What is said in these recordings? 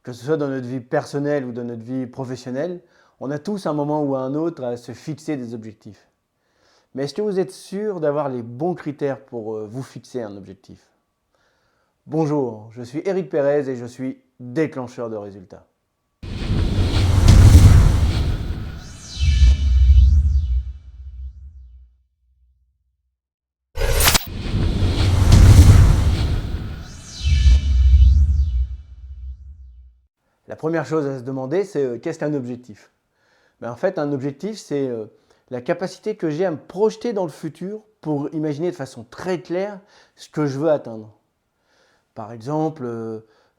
Que ce soit dans notre vie personnelle ou dans notre vie professionnelle, on a tous un moment ou un autre à se fixer des objectifs. Mais est-ce que vous êtes sûr d'avoir les bons critères pour vous fixer un objectif? Bonjour, je suis Eric Pérez et je suis déclencheur de résultats. La première chose à se demander, c'est qu'est-ce qu'un objectif? En fait, un objectif, c'est la capacité que j'ai à me projeter dans le futur pour imaginer de façon très claire ce que je veux atteindre. Par exemple,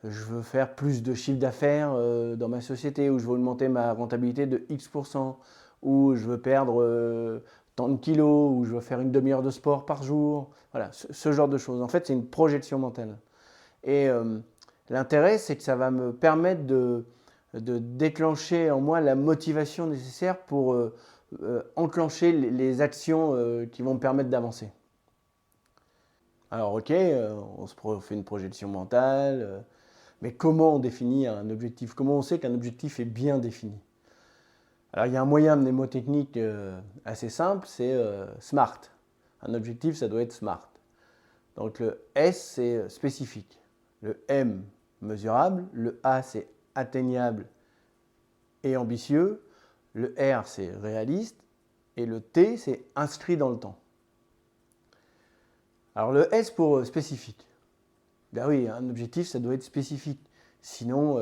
je veux faire plus de chiffre d'affaires dans ma société, ou je veux augmenter ma rentabilité de X%, ou je veux perdre tant de kilos, ou je veux faire une demi-heure de sport par jour. Voilà, ce genre de choses. En fait, c'est une projection mentale. Et l'intérêt, c'est que ça va me permettre de déclencher en moi la motivation nécessaire pour enclencher les actions qui vont me permettre d'avancer. Alors ok, on se fait une projection mentale, mais comment on définit un objectif? Comment on sait qu'un objectif est bien défini? Alors il y a un moyen mnémotechnique assez simple, c'est SMART. Un objectif, ça doit être SMART. Donc le S, c'est spécifique. Le M, mesurable. Le A, c'est atteignable et ambitieux. Le R, c'est réaliste. Et le T, c'est inscrit dans le temps. Alors le S pour spécifique. Ben oui, un objectif, ça doit être spécifique. Sinon,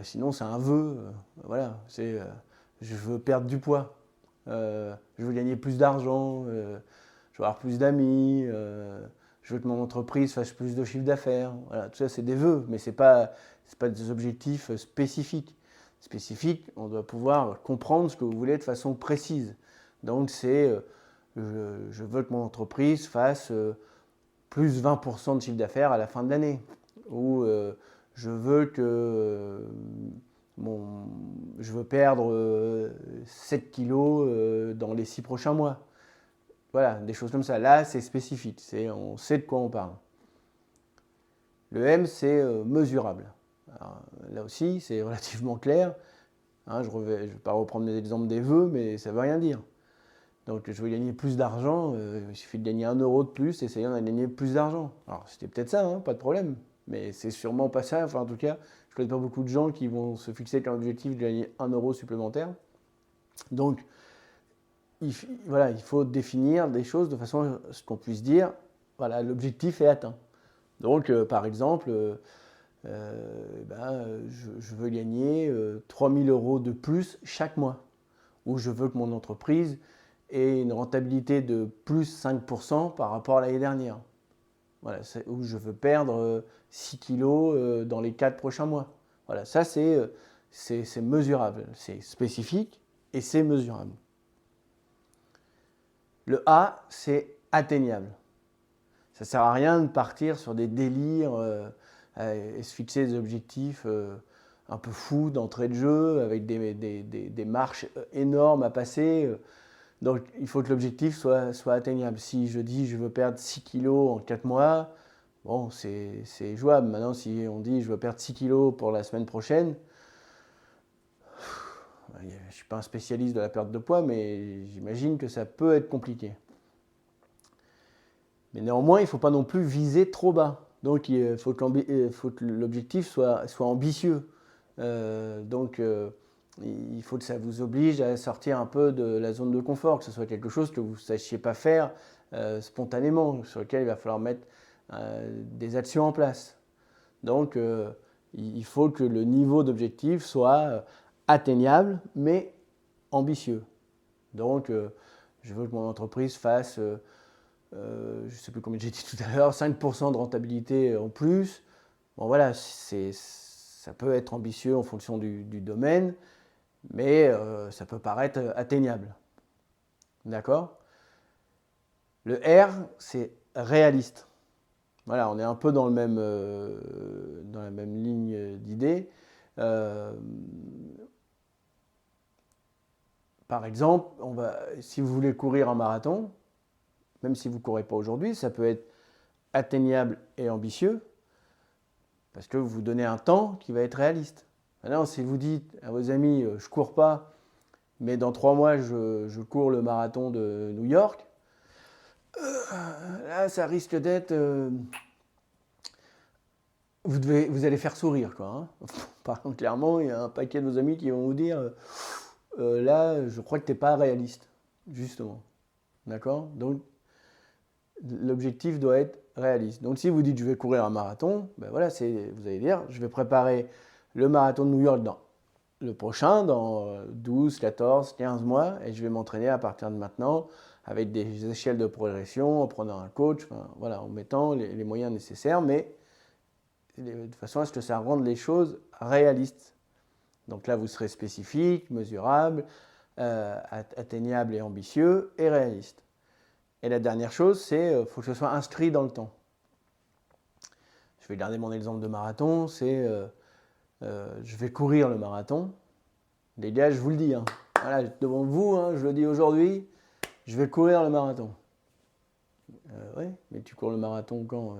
sinon c'est un vœu. Voilà, c'est je veux perdre du poids. Je veux gagner plus d'argent. Je veux avoir plus d'amis. Je veux que mon entreprise fasse plus de chiffre d'affaires. Voilà, tout ça, c'est des vœux, mais ce n'est pas des objectifs spécifiques. Spécifiques, on doit pouvoir comprendre ce que vous voulez de façon précise. Donc, c'est je veux que mon entreprise fasse plus 20% de chiffre d'affaires à la fin de l'année. Ou je veux que je veux perdre 7 kilos dans les 6 prochains mois. Voilà, des choses comme ça. Là, c'est spécifique, on sait de quoi on parle. Le M, c'est mesurable. Alors, là aussi, c'est relativement clair. Hein, je ne vais pas reprendre mes exemples des vœux, mais ça ne veut rien dire. Donc, je veux gagner plus d'argent, il suffit de gagner 1 euro de plus, essayant de gagner plus d'argent. Alors, c'était peut-être ça, hein, pas de problème. Mais c'est sûrement pas ça. Enfin, en tout cas, je ne connais pas beaucoup de gens qui vont se fixer comme objectif de gagner 1 euro supplémentaire. Donc, voilà, il faut définir des choses de façon à ce qu'on puisse dire, voilà, l'objectif est atteint. Donc, par exemple, je veux gagner 3 000 euros de plus chaque mois. Ou je veux que mon entreprise ait une rentabilité de plus 5% par rapport à l'année dernière. Voilà, ou je veux perdre 6 kilos dans les 4 prochains mois. Voilà, ça c'est mesurable, c'est spécifique et c'est mesurable. Le A, c'est atteignable. Ça ne sert à rien de partir sur des délires et se fixer des objectifs un peu fous d'entrée de jeu avec des marches énormes à passer. Donc il faut que l'objectif soit atteignable. Si je dis je veux perdre 6 kilos en 4 mois, bon, c'est jouable. Maintenant, si on dit je veux perdre 6 kilos pour la semaine prochaine, je ne suis pas un spécialiste de la perte de poids, mais j'imagine que ça peut être compliqué. Mais néanmoins, il ne faut pas non plus viser trop bas. Donc il faut que l'objectif soit ambitieux. Il faut que ça vous oblige à sortir un peu de la zone de confort, que ce soit quelque chose que vous ne sachiez pas faire spontanément, sur lequel il va falloir mettre des actions en place. Donc il faut que le niveau d'objectif soit atteignable, mais ambitieux. Donc je veux que mon entreprise fasse, je ne sais plus combien j'ai dit tout à l'heure, 5% de rentabilité en plus. Bon voilà, ça peut être ambitieux en fonction du domaine, mais ça peut paraître atteignable. D'accord? Le R, c'est réaliste. Voilà, on est un peu dans la même ligne d'idées. Par exemple, si vous voulez courir un marathon, même si vous ne courez pas aujourd'hui, ça peut être atteignable et ambitieux. Parce que vous vous donnez un temps qui va être réaliste. Maintenant, si vous dites à vos amis, je ne cours pas, mais dans 3 mois, je cours le marathon de New York, là, ça risque d'être... vous allez faire sourire, quoi. Hein. Par contre, clairement, il y a un paquet de vos amis qui vont vous dire, là, je crois que tu n'es pas réaliste, justement. D'accord? Donc, l'objectif doit être réaliste. Donc, si vous dites, je vais courir un marathon, ben voilà, vous allez dire, je vais préparer le marathon de New York dans le prochain, dans 12, 14, 15 mois, et je vais m'entraîner à partir de maintenant avec des échelles de progression, en prenant un coach, enfin, voilà, en mettant les moyens nécessaires, mais de façon à ce que ça rende les choses réalistes. Donc là, vous serez spécifique, mesurable, atteignable et ambitieux, et réaliste. Et la dernière chose, c'est qu'il faut que ce soit inscrit dans le temps. Je vais garder mon exemple de marathon, c'est je vais courir le marathon. Les gars, je vous le dis, hein, voilà, devant vous, hein, je le dis aujourd'hui, je vais courir le marathon. Oui, mais tu cours le marathon quand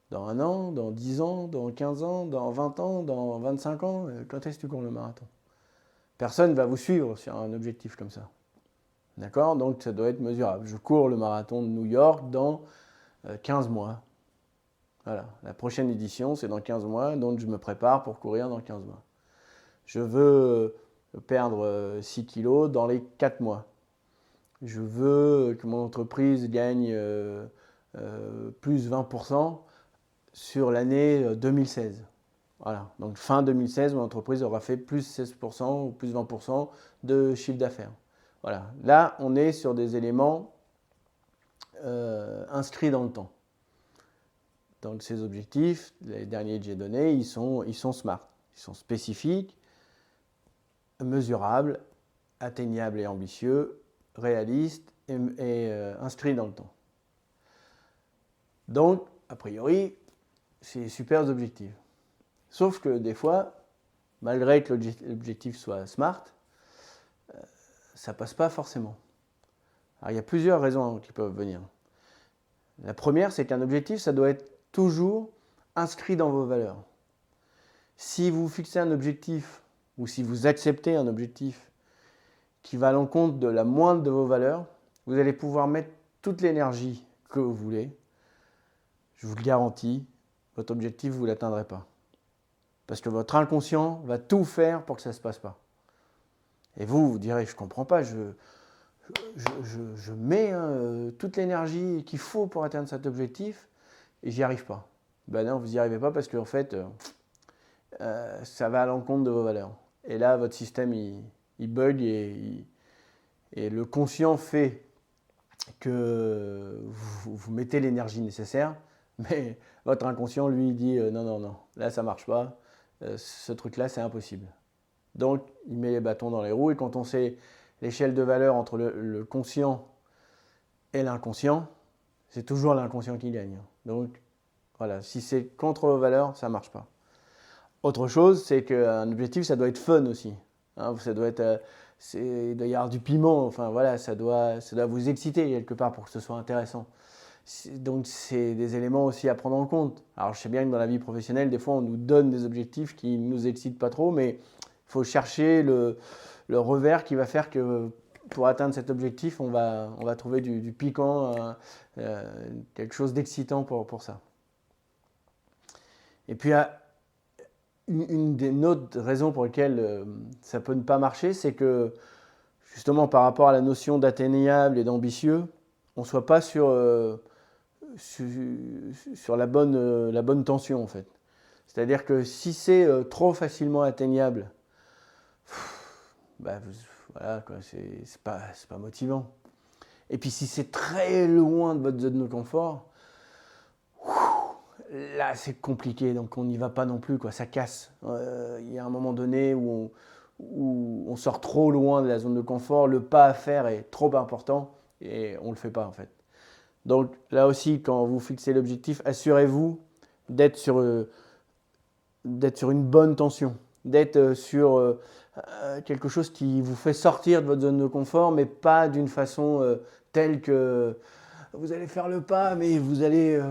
dans 1 an, dans 10 ans, dans 15 ans, dans 20 ans, dans 25 ans, quand est-ce que tu cours le marathon? Personne ne va vous suivre sur un objectif comme ça. D'accord? Donc ça doit être mesurable. Je cours le marathon de New York dans 15 mois. Voilà, la prochaine édition, c'est dans 15 mois, donc je me prépare pour courir dans 15 mois. Je veux perdre 6 kilos dans les 4 mois. Je veux que mon entreprise gagne plus 20% sur l'année 2016. Voilà, donc fin 2016, mon entreprise aura fait plus 16% ou plus 20% de chiffre d'affaires. Voilà, là, on est sur des éléments inscrits dans le temps. Donc ces objectifs, les derniers que j'ai donnés, ils sont smart, ils sont spécifiques, mesurables, atteignables et ambitieux, réalistes et inscrits dans le temps. Donc, a priori, c'est super objectifs. Sauf que des fois, malgré que l'objectif soit smart, ça ne passe pas forcément. Alors, il y a plusieurs raisons qui peuvent venir. La première, c'est qu'un objectif, ça doit être toujours inscrit dans vos valeurs. Si vous fixez un objectif ou si vous acceptez un objectif qui va à l'encontre de la moindre de vos valeurs, vous allez pouvoir mettre toute l'énergie que vous voulez. Je vous le garantis, votre objectif, vous ne l'atteindrez pas. Parce que votre inconscient va tout faire pour que ça ne se passe pas. Et vous direz, je ne comprends pas, je mets toute l'énergie qu'il faut pour atteindre cet objectif et j'y arrive pas. Ben non, vous n'y arrivez pas parce qu'en fait, ça va à l'encontre de vos valeurs. Et là, votre système, il bug et le conscient fait que vous mettez l'énergie nécessaire, mais votre inconscient, lui, dit non, là, ça ne marche pas, ce truc-là, c'est impossible. Donc, il met les bâtons dans les roues et quand on sait l'échelle de valeur entre le conscient et l'inconscient, c'est toujours l'inconscient qui gagne. Donc, voilà, si c'est contre vos valeurs, ça ne marche pas. Autre chose, c'est qu'un objectif, ça doit être fun aussi. Hein, ça doit être, il doit y avoir du piment, enfin voilà, ça doit vous exciter quelque part pour que ce soit intéressant. Donc, c'est des éléments aussi à prendre en compte. Alors, je sais bien que dans la vie professionnelle, des fois, on nous donne des objectifs qui ne nous excitent pas trop, mais il faut chercher le revers qui va faire que pour atteindre cet objectif, on va trouver du piquant, quelque chose d'excitant pour ça. Et puis, une des autres raisons pour lesquelles ça peut ne pas marcher, c'est que justement par rapport à la notion d'atteignable et d'ambitieux, on ne soit pas sur la bonne tension en fait. C'est-à-dire que si c'est trop facilement atteignable, voilà, quoi, c'est pas motivant. Et puis si c'est très loin de votre zone de confort, là c'est compliqué, donc on n'y va pas non plus, quoi, ça casse. Il y a un moment donné où on sort trop loin de la zone de confort, le pas à faire est trop important et on ne le fait pas en fait. Donc là aussi, quand vous fixez l'objectif, assurez-vous d'être sur une bonne tension, d'être sur quelque chose qui vous fait sortir de votre zone de confort, mais pas d'une façon telle que vous allez faire le pas, mais vous allez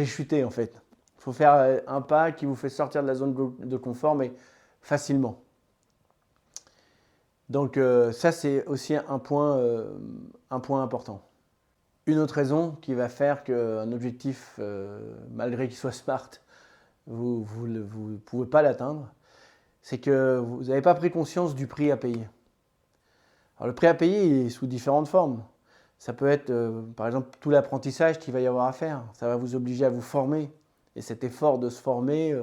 chuter en fait. Il faut faire un pas qui vous fait sortir de la zone de confort, mais facilement. Donc ça, c'est aussi un point important. Une autre raison qui va faire qu'un objectif, malgré qu'il soit smart, vous ne pouvez pas l'atteindre, c'est que vous n'avez pas pris conscience du prix à payer. Alors, le prix à payer est sous différentes formes. Ça peut être, par exemple, tout l'apprentissage qu'il va y avoir à faire. Ça va vous obliger à vous former. Et cet effort de se former,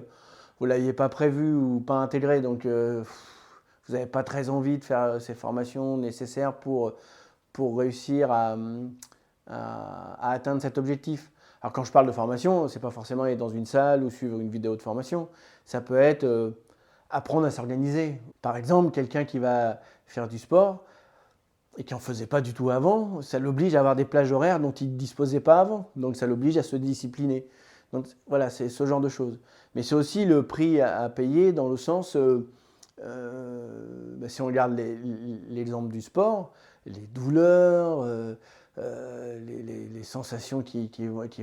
vous ne l'aviez pas prévu ou pas intégré. Donc, vous n'avez pas très envie de faire ces formations nécessaires pour réussir à atteindre cet objectif. Alors, quand je parle de formation, ce n'est pas forcément aller dans une salle ou suivre une vidéo de formation. Ça peut être apprendre à s'organiser. Par exemple, quelqu'un qui va faire du sport et qui n'en faisait pas du tout avant, ça l'oblige à avoir des plages horaires dont il ne disposait pas avant. Donc ça l'oblige à se discipliner. Donc voilà, c'est ce genre de choses. Mais c'est aussi le prix à payer dans le sens, si on regarde l'exemple du sport, les douleurs, les sensations qui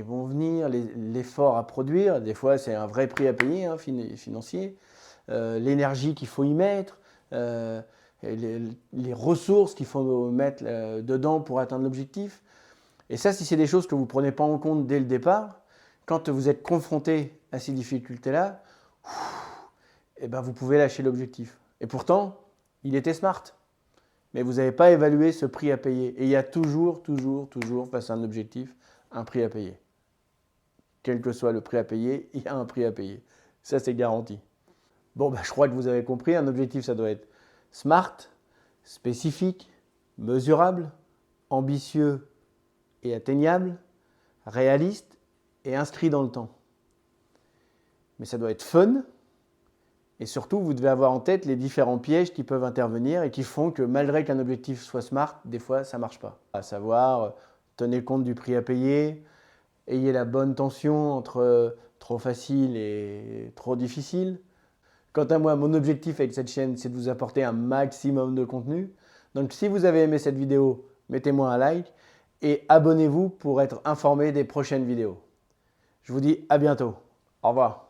vont venir, l'effort à produire, des fois c'est un vrai prix à payer, hein, financier, l'énergie qu'il faut y mettre, les ressources qu'il faut mettre dedans pour atteindre l'objectif. Et ça, si c'est des choses que vous ne prenez pas en compte dès le départ, quand vous êtes confronté à ces difficultés-là, eh ben vous pouvez lâcher l'objectif. Et pourtant, il était smart. Mais vous n'avez pas évalué ce prix à payer. Et il y a toujours, face à un objectif, un prix à payer. Quel que soit le prix à payer, il y a un prix à payer. Ça, c'est garanti. Bon, je crois que vous avez compris, un objectif, ça doit être smart, spécifique, mesurable, ambitieux et atteignable, réaliste et inscrit dans le temps. Mais ça doit être fun et surtout, vous devez avoir en tête les différents pièges qui peuvent intervenir et qui font que malgré qu'un objectif soit smart, des fois, ça ne marche pas. À savoir, tenez compte du prix à payer, ayez la bonne tension entre trop facile et trop difficile. Quant à moi, mon objectif avec cette chaîne, c'est de vous apporter un maximum de contenu. Donc si vous avez aimé cette vidéo, mettez-moi un like et abonnez-vous pour être informé des prochaines vidéos. Je vous dis à bientôt. Au revoir.